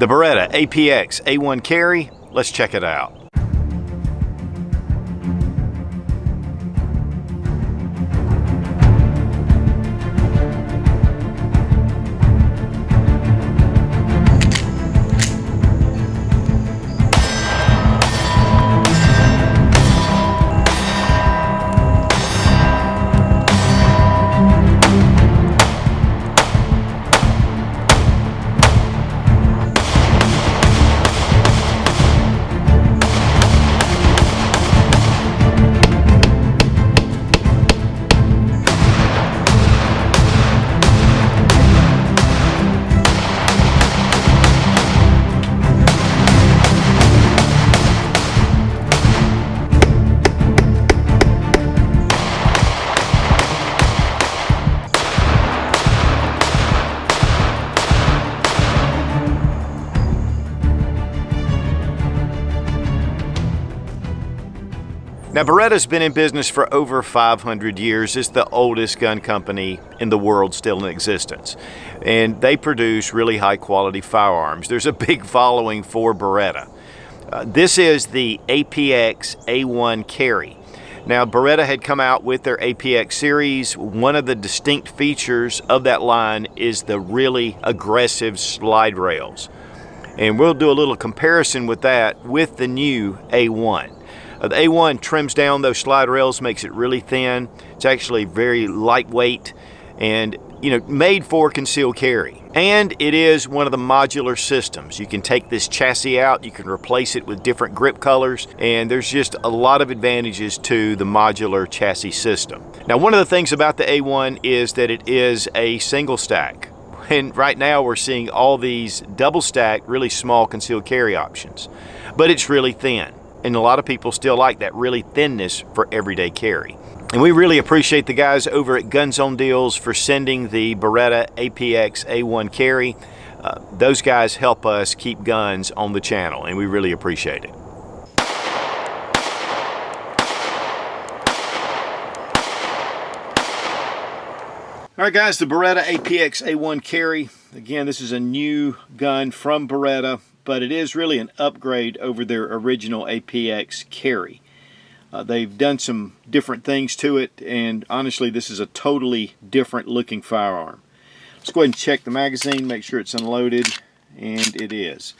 The Beretta APX A1 Carry, let's check it out. Now, Beretta's been in business for over 500 years. It's the oldest gun company in the world still in existence. And they produce really high quality firearms. There's a big following for Beretta. This is the APX A1 Carry. Now, Beretta had come out with their APX series. One of the distinct features of that line is the really aggressive slide rails. And we'll do a little comparison with that with the new A1. The A1 trims down those slide rails, makes it really thin. It's actually very lightweight and, made for concealed carry. And it is one of the modular systems. You can take this chassis out, you can replace it with different grip colors, and there's just a lot of advantages to the modular chassis system. Now, one of the things about the A1 is that it is a single stack. And right now we're seeing all these double stack, really small concealed carry options. But it's really thin. And a lot of people still like that really thinness for everyday carry. And we really appreciate the guys over at Gunzonedeals for sending the Beretta APX A1 Carry. Those guys help us keep guns on the channel, and we really appreciate it. All right, guys, the Beretta APX A1 Carry. Again, this is a new gun from Beretta, but it is really an upgrade over their original APX Carry. They've done some different things to it, and honestly, this is a totally different looking firearm. Let's go ahead and check the magazine, make sure it's unloaded, and it is.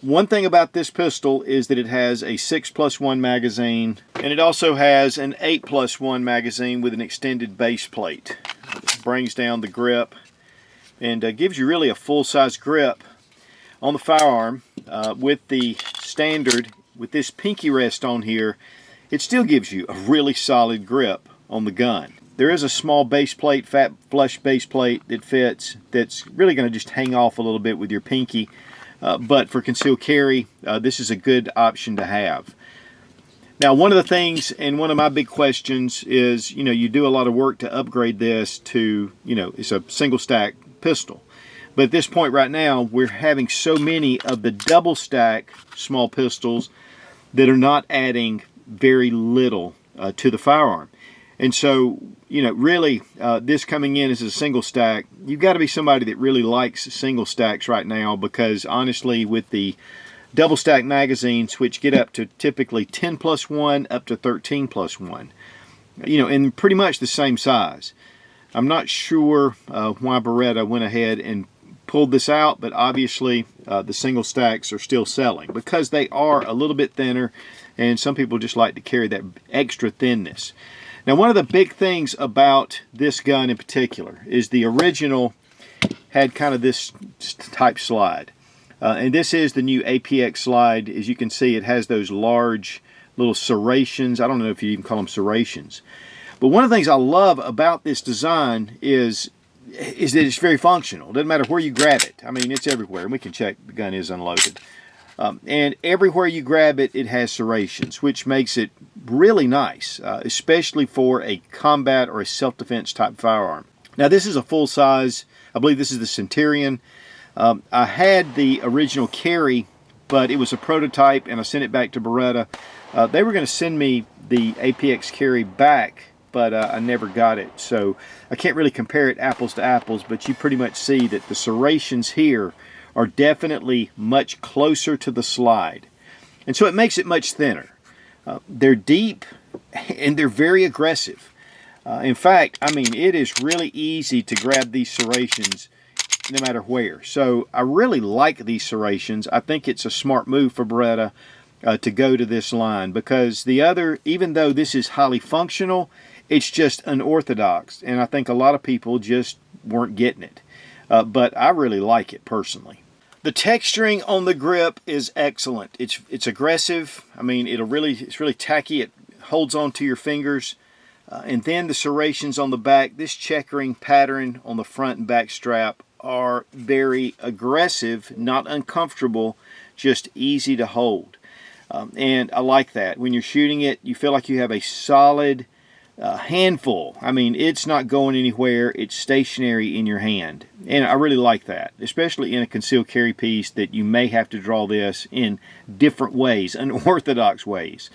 One thing about this pistol is that it has a 6+1 magazine, and it also has an 8+1 magazine with an extended base plate. It brings down the grip and gives you really a full-size grip on the firearm. With the standard, with this pinky rest on here, it still gives you a really solid grip on the gun. There is a small base plate, fat flush base plate that fits, that's really going to just hang off a little bit with your pinky. But for concealed carry, this is a good option to have. Now, one of the things, and one of my big questions is, you do a lot of work to upgrade this to, it's a single stack pistol. But at this point right now, we're having so many of the double stack small pistols that are not adding very little to the firearm. And so, really, this coming in as a single stack, you've got to be somebody that really likes single stacks right now, because honestly, with the double stack magazines, which get up to typically 10+1 up to 13+1, and pretty much the same size. I'm not sure why Beretta went ahead and pulled this out, but obviously the single stacks are still selling because they are a little bit thinner, and some people just like to carry that extra thinness. Now, one of the big things about this gun in particular is the original had kind of this type slide. And this is the new APX slide. As you can see, it has those large little serrations. I don't know if you even call them serrations. But one of the things I love about this design is that it's very functional. It doesn't matter where you grab it. I mean, it's everywhere. And we can check the gun is unloaded. And everywhere you grab it, it has serrations, which makes it really nice, especially for a combat or a self-defense type firearm. Now, this is a full-size, I believe this is the Centurion. I had the original Carry, but it was a prototype, and I sent it back to Beretta. They were going to send me the APX Carry back, but I never got it. So I can't really compare it apples to apples, but you pretty much see that the serrations here are definitely much closer to the slide. And so it makes it much thinner. They're deep and they're very aggressive. In fact, I mean, it is really easy to grab these serrations no matter where. So I really like these serrations. I think it's a smart move for Beretta to go to this line, because the other, even though this is highly functional, it's just unorthodox, and I think a lot of people just weren't getting it. But I really like it personally. The texturing on the grip is excellent. It's aggressive. I mean, it's really tacky. It holds on to your fingers. And then the serrations on the back, this checkering pattern on the front and back strap are very aggressive, not uncomfortable, just easy to hold. And I like that. When you're shooting it, you feel like you have a solid handful. I mean, it's not going anywhere. It's stationary in your hand. And I really like that, especially in a concealed carry piece that you may have to draw this in different ways, unorthodox ways.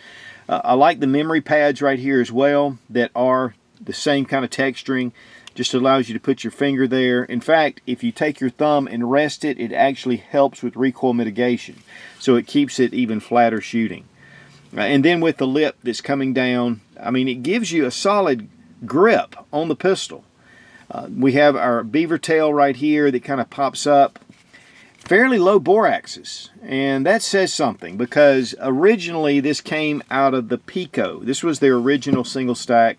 I like the memory pads right here as well that are the same kind of texturing. Just allows you to put your finger there. In fact, if you take your thumb and rest it, it actually helps with recoil mitigation. So it keeps it even flatter shooting. And then with the lip that's coming down, I mean, it gives you a solid grip on the pistol. We have our beaver tail right here that kind of pops up. Fairly low bore axis, and that says something, because originally this came out of the Pico. This was their original single stack.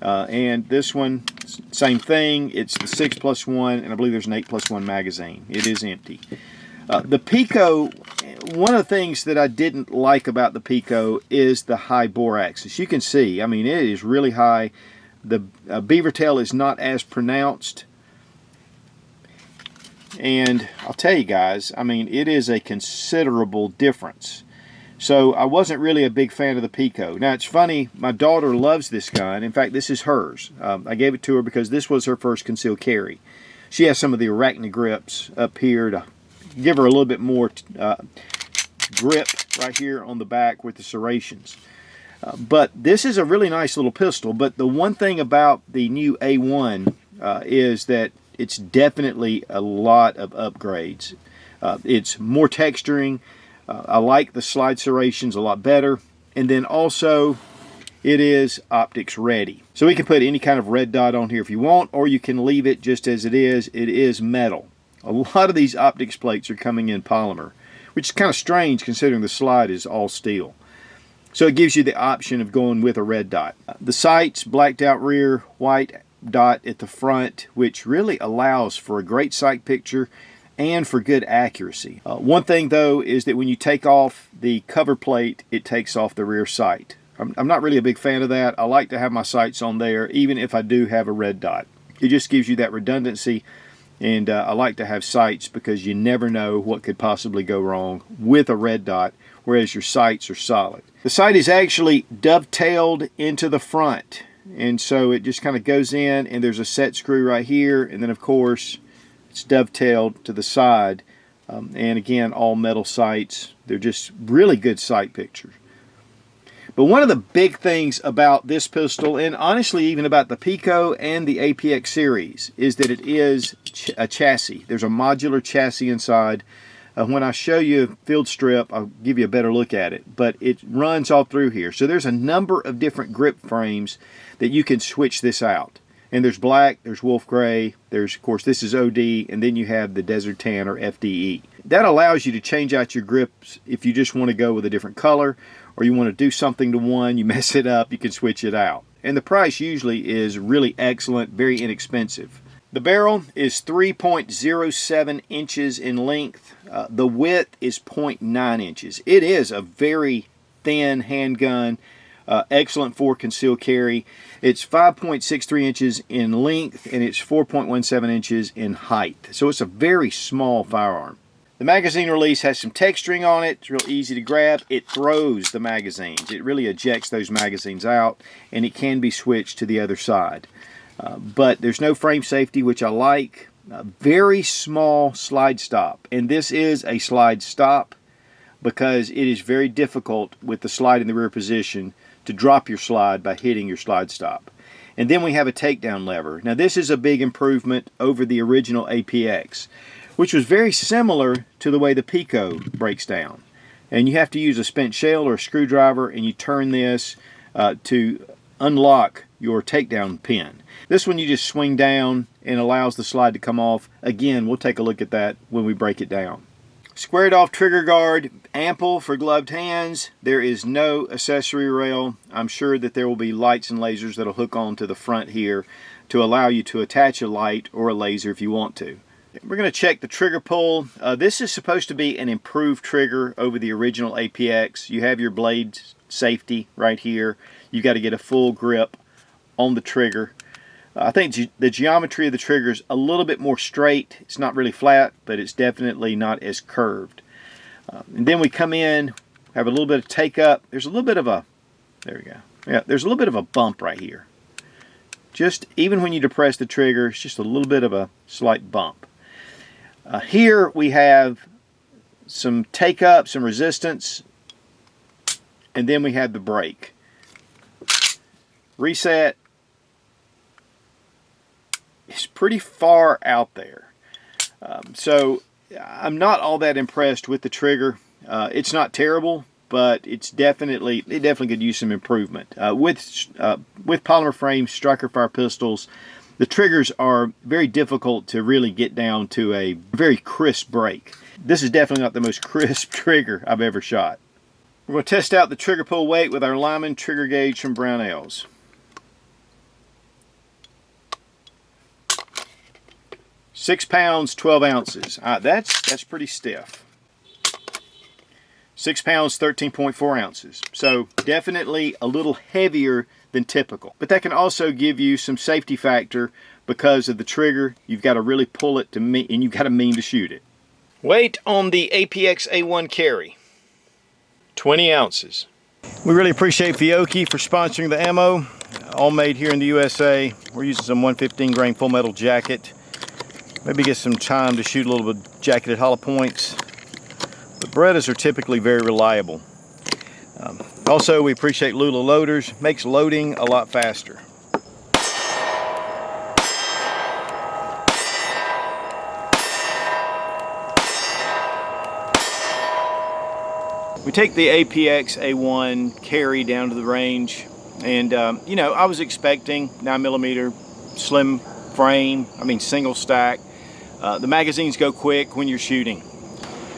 And this one, same thing. It's the 6+1, and I believe there's an 8+1 magazine. It is empty. The Pico, one of the things that I didn't like about the Pico is the high bore axis. You can see, I mean, it is really high. The beaver tail is not as pronounced. And I'll tell you guys, I mean, it is a considerable difference. So I wasn't really a big fan of the Pico. Now, it's funny, my daughter loves this gun. In fact, this is hers. I gave it to her because this was her first concealed carry. She has some of the Arachne grips up here to give her a little bit more grip right here on the back with the serrations. But this is a really nice little pistol. But the one thing about the new A1 is that it's definitely a lot of upgrades. It's more texturing. I like the slide serrations a lot better. And then also, it is optics ready. So we can put any kind of red dot on here if you want, or you can leave it just as it is. It is metal. A lot of these optics plates are coming in polymer, which is kind of strange considering the slide is all steel. So it gives you the option of going with a red dot. The sights, blacked out rear, white dot at the front, which really allows for a great sight picture and for good accuracy. One thing though is that when you take off the cover plate, it takes off the rear sight. I'm not really a big fan of that. I like to have my sights on there even if I do have a red dot. It just gives you that redundancy, and I like to have sights because you never know what could possibly go wrong with a red dot, whereas your sights are solid. The sight is actually dovetailed into the front, and so it just kind of goes in, and there's a set screw right here, and then of course it's dovetailed to the side. And again, all metal sights. They're just really good sight pictures. But one of the big things about this pistol, and honestly even about the Pico and the APX series, is that it is a chassis. There's a modular chassis inside. When I show you field strip, I'll give you a better look at it. But it runs all through here. So there's a number of different grip frames that you can switch this out. And there's black, there's wolf gray, there's, of course, this is OD, and then you have the desert tan or FDE. That allows you to change out your grips if you just want to go with a different color, or you want to do something to one, you mess it up, you can switch it out. And the price usually is really excellent, very inexpensive. The barrel is 3.07 inches in length. The width is 0.9 inches. It is a very thin handgun. Excellent for concealed carry. It's 5.63 inches in length, and it's 4.17 inches in height. So it's a very small firearm. The magazine release has some texturing on it. It's real easy to grab. It throws the magazines. It really ejects those magazines out, and it can be switched to the other side. But there's no frame safety, which I like. Very small slide stop, and this is a slide stop because it is very difficult with the slide in the rear position to drop your slide by hitting your slide stop. And then we have a takedown lever. Now this is a big improvement over the original APX. which was very similar to the way the Pico breaks down. And you have to use a spent shell or a screwdriver, and you turn this to unlock your takedown pin. This one you just swing down and allows the slide to come off. Again, we'll take a look at that when we break it down. Squared off trigger guard, ample for gloved hands. There is no accessory rail. I'm sure that there will be lights and lasers that'll hook on to the front here to allow you to attach a light or a laser if you want to. We're going to check the trigger pull. This is supposed to be an improved trigger over the original APX. You have your blade safety right here. You've got to get a full grip on the trigger. I think the geometry of the trigger is a little bit more straight. It's not really flat, but it's definitely not as curved. And then we come in, have a little bit of take up. There's a little bit of a, there we go. Yeah, there's a little bit of a bump right here. Just even when you depress the trigger, it's just a little bit of a slight bump. Here we have some take up, some resistance, and then we have the brake. Reset. It's pretty far out there. So I'm not all that impressed with the trigger. It's not terrible, but it definitely could use some improvement. With polymer frame striker fire pistols, the triggers are very difficult to really get down to a very crisp break. This is definitely not the most crisp trigger I've ever shot. We're going to test out the trigger pull weight with our Lyman trigger gauge from Brownells. 6 pounds, 12 ounces. That's pretty stiff. 6 pounds, 13.4 ounces. So definitely a little heavier than typical. But that can also give you some safety factor because of the trigger. You've got to really pull it to mean, and you've got to mean to shoot it. Weight on the APX A1 Carry, 20 ounces. We really appreciate Fiocchi for sponsoring the ammo. All made here in the USA. We're using some 115 grain full metal jacket. Maybe get some time to shoot a little bit of jacketed hollow points. But Berettas are typically very reliable. Also, we appreciate Lula loaders. Makes loading a lot faster. We take the APX A1 Carry down to the range, and you know, I was expecting 9mm slim frame, single stack. The magazines go quick when you're shooting.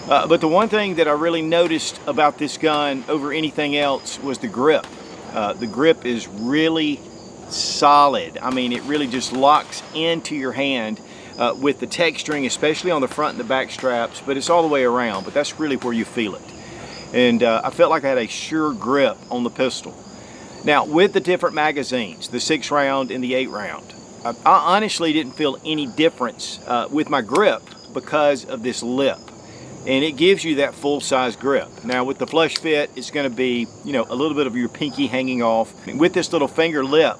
But the one thing that I really noticed about this gun over anything else was the grip. The grip is really solid. It really just locks into your hand with the texturing, especially on the front and the back straps, but it's all the way around, but that's really where you feel it. And I felt like I had a sure grip on the pistol. Now, with the different magazines, the 6-round and the 8-round, I honestly didn't feel any difference with my grip because of this lip. And it gives you that full-size grip. Now with the flush fit, it's going to be, you know, a little bit of your pinky hanging off. With this little finger lip,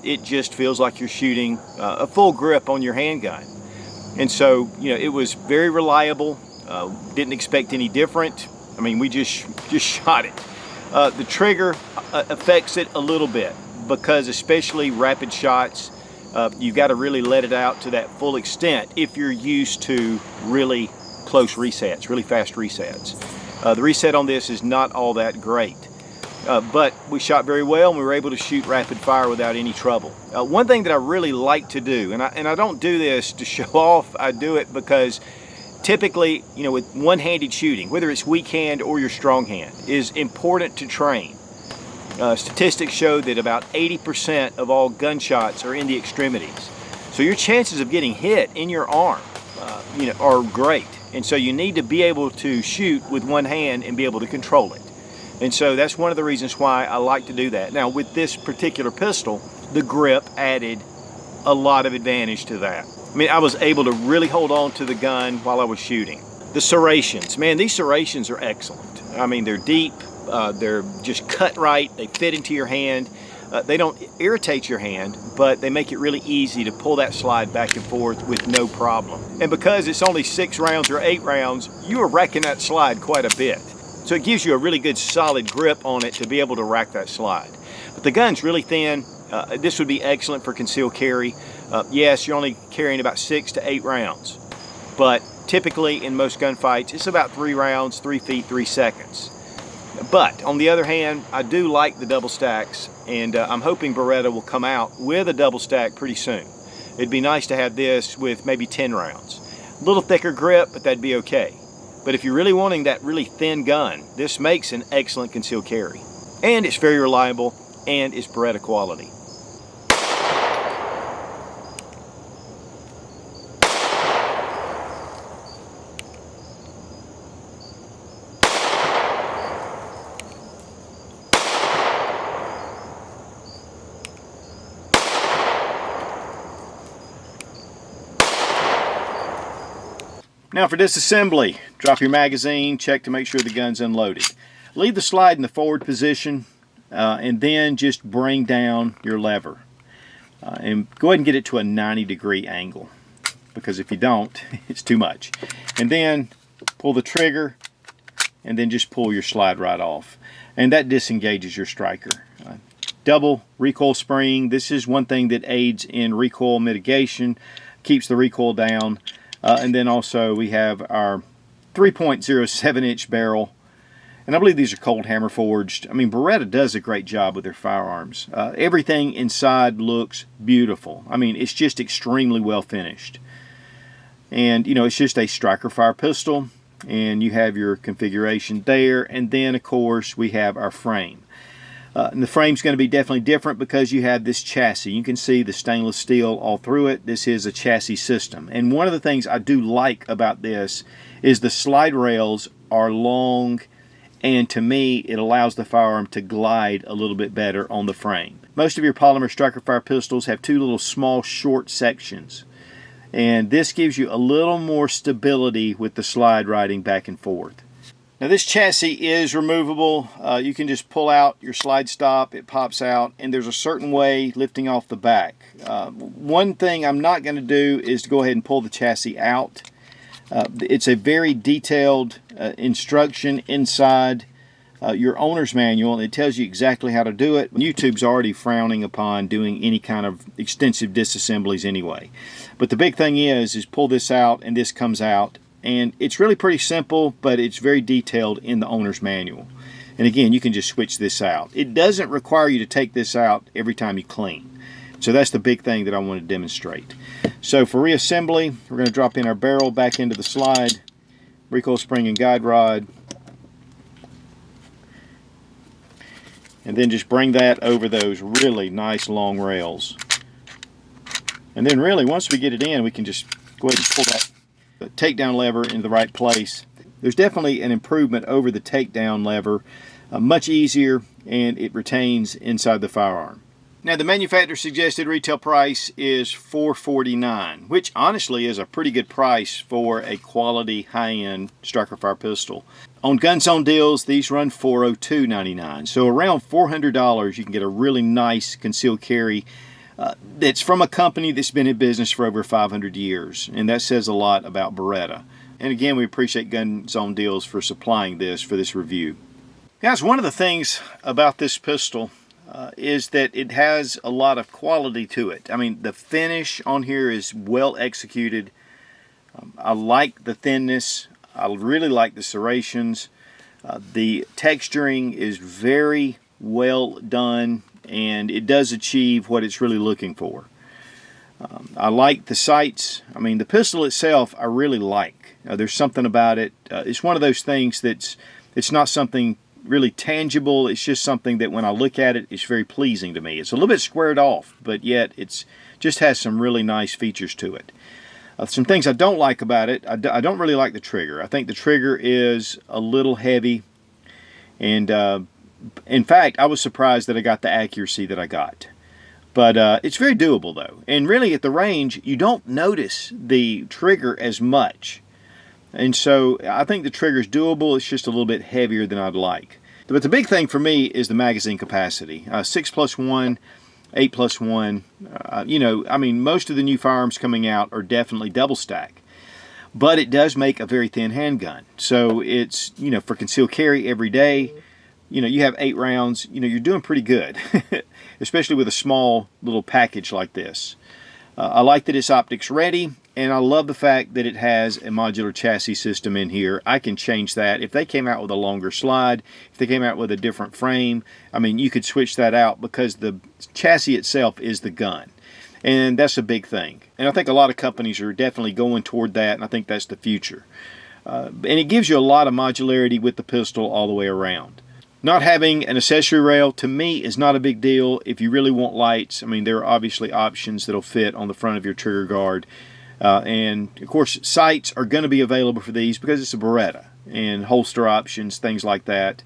it just feels like you're shooting a full grip on your handgun. And so, you know, it was very reliable. Didn't expect any different. We just shot it. The trigger affects it a little bit because, especially rapid shots, you've got to really let it out to that full extent if you're used to really close resets, really fast resets. The reset on this is not all that great, but we shot very well and we were able to shoot rapid fire without any trouble. One thing that I really like to do, and I don't do this to show off, I do it because typically, you know, with one-handed shooting, whether it's weak hand or your strong hand, is important to train. Statistics show that about 80% of all gunshots are in the extremities. So your chances of getting hit in your arm, you know, are great. And so you need to be able to shoot with one hand and be able to control it. And so that's one of the reasons why I like to do that. Now with this particular pistol, the grip added a lot of advantage to that. I was able to really hold on to the gun while I was shooting. The serrations, man, these serrations are excellent. They're deep, they're just cut right, they fit into your hand. They don't irritate your hand, but they make it really easy to pull that slide back and forth with no problem. And because it's only 6 rounds or 8 rounds, you are racking that slide quite a bit. So it gives you a really good solid grip on it to be able to rack that slide. But the gun's really thin. This would be excellent for concealed carry. Yes, you're only carrying about 6 to 8 rounds. but typically in most gunfights it's about 3 rounds, 3 feet, 3 seconds. But on the other hand, I do like the double stacks, and I'm hoping Beretta will come out with a double stack pretty soon. It'd be nice to have this with maybe 10 rounds. A little thicker grip, but that'd be okay. But if you're really wanting that really thin gun, this makes an excellent concealed carry. And it's very reliable, and it's Beretta quality. Now for disassembly, drop your magazine, check to make sure the gun's unloaded. Leave the slide in the forward position and then just bring down your lever. And go ahead and get it to a 90-degree angle, because if you don't, it's too much. And then pull the trigger and then just pull your slide right off. And that disengages your striker. Double recoil spring. This is one thing that aids in recoil mitigation, keeps the recoil down. And then also we have our 3.07 inch barrel, and I believe these are cold hammer forged. I mean, Beretta does a great job with their firearms. Everything inside looks beautiful. I mean, it's just extremely well finished. And you know, it's just a striker fire pistol, and you have your configuration there, and then of course we have our frame. And the frame's going to be definitely different because you have this chassis. You can see the stainless steel all through it. This is a chassis system. And one of the things I do like about this is the slide rails are long, and to me it allows the firearm to glide a little bit better on the frame. Most of your polymer striker fire pistols have two little small short sections, and this gives you a little more stability with the slide riding back and forth. Now this chassis is removable. You can just pull out your slide stop, it pops out, and there's a certain way lifting off the back. One thing I'm not going to do is to go ahead and pull the chassis out. It's a very detailed instruction inside your owner's manual, and it tells you exactly how to do it. YouTube's already frowning upon doing any kind of extensive disassemblies anyway. But the big thing is pull this out and this comes out. And it's really pretty simple, but it's very detailed in the owner's manual. And again, you can just switch this out. It doesn't require you to take this out every time you clean. So that's the big thing that I want to demonstrate. So for reassembly, we're going to drop in our barrel back into the slide, recoil spring and guide rod, and then just bring that over those really nice long rails. And then really, once we get it in, we can just go ahead and pull that takedown lever into the right place. There's definitely an improvement over the takedown lever, much easier, and it retains inside the firearm. Now the manufacturer suggested retail price is $449, which honestly is a pretty good price for a quality high-end striker fire pistol. On Gunzonedeals, these run $402.99, so around $400 you can get a really nice concealed carry that's from a company that's been in business for over 500 years, and that says a lot about Beretta. And again, we appreciate Gunzonedeals for supplying this for this review. Guys, one of the things about this pistol is that it has a lot of quality to it. I mean, the finish on here is well executed. I like the thinness. I really like the serrations. The texturing is very well done, and it does achieve what it's really looking for. I like the sights. I mean, the pistol itself I really like. There's something about it. It's one of those things it's not something really tangible. It's just something that when I look at it, it's very pleasing to me. It's a little bit squared off, but yet it's just has some really nice features to it. Some things I don't like about it, I don't really like the trigger. I think the trigger is a little heavy, and in fact, I was surprised that I got the accuracy that I got. But it's very doable though. And really at the range, you don't notice the trigger as much. And so I think the trigger is doable. It's just a little bit heavier than I'd like. But the big thing for me is the magazine capacity. 6+1, 8+1. You know, I mean, most of the new firearms coming out are definitely double stack. But it does make a very thin handgun. So it's, you know, for concealed carry every day, you know, you have 8 rounds, you know, you're doing pretty good, especially with a small little package like this. I like that it's optics ready, And I love the fact that it has a modular chassis system in here. I can change that. If they came out with a longer slide, if they came out with a different frame, I mean, you could switch that out because the chassis itself is the gun. And that's a big thing. And I think a lot of companies are definitely going toward that, and I think that's the future. And it gives you a lot of modularity with the pistol all the way around. Not having an accessory rail, to me, is not a big deal. If you really want lights, I mean, there are obviously options that'll fit on the front of your trigger guard. And, of course, sights are going to be available for these because it's a Beretta. And holster options, things like that.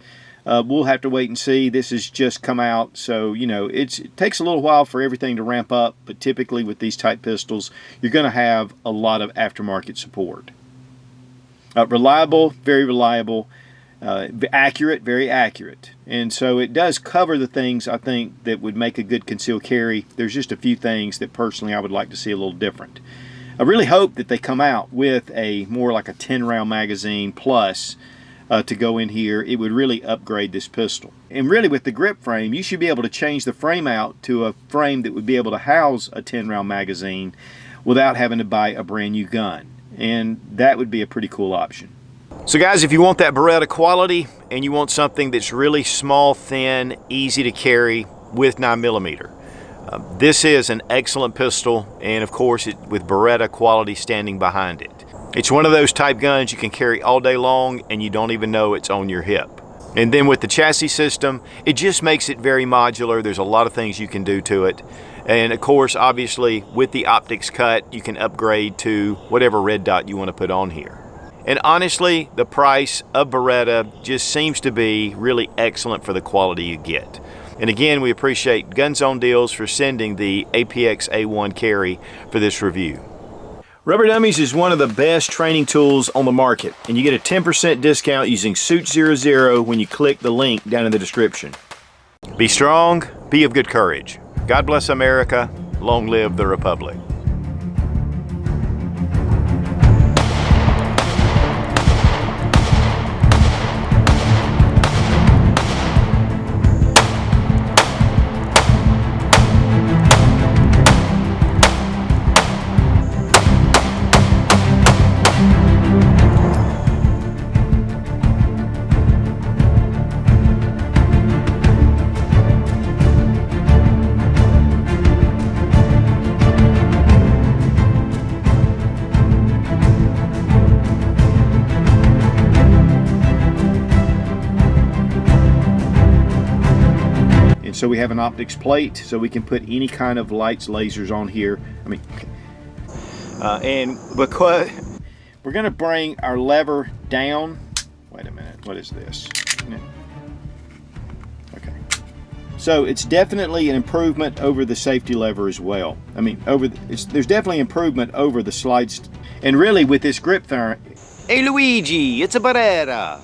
We'll have to wait and see. This has just come out, so, you know, it takes a little while for everything to ramp up. But typically with these type pistols, you're going to have a lot of aftermarket support. Reliable, very reliable. Accurate, very accurate. And so it does cover the things I think that would make a good concealed carry. There's just a few things that personally I would like to see a little different. I really hope that they come out with a more like a 10-round magazine plus to go in here. It would really upgrade this pistol. And really with the grip frame, you should be able to change the frame out to a frame that would be able to house a 10-round magazine without having to buy a brand new gun. And that would be a pretty cool option. So guys, if you want that Beretta quality and you want something that's really small, thin, easy to carry with 9mm, this is an excellent pistol, and of course with Beretta quality standing behind it. It's one of those type guns you can carry all day long and you don't even know it's on your hip. And then with the chassis system, it just makes it very modular. There's a lot of things you can do to it. And of course, obviously with the optics cut, you can upgrade to whatever red dot you want to put on here. And honestly, the price of Beretta just seems to be really excellent for the quality you get. And again, we appreciate Gunzonedeals for sending the APX A1 Carry for this review. Rubber Dummies is one of the best training tools on the market, and you get a 10% discount using Suit00 when you click the link down in the description. Be strong, be of good courage. God bless America, long live the Republic. So we have an optics plate, so we can put any kind of lights, lasers on here. I mean, and because we're going to bring our lever down. Wait a minute, what is this? Okay, so it's definitely an improvement over the safety lever as well. I mean, there's definitely improvement over the slides, and really with this grip thing. Hey Luigi, it's a Beretta.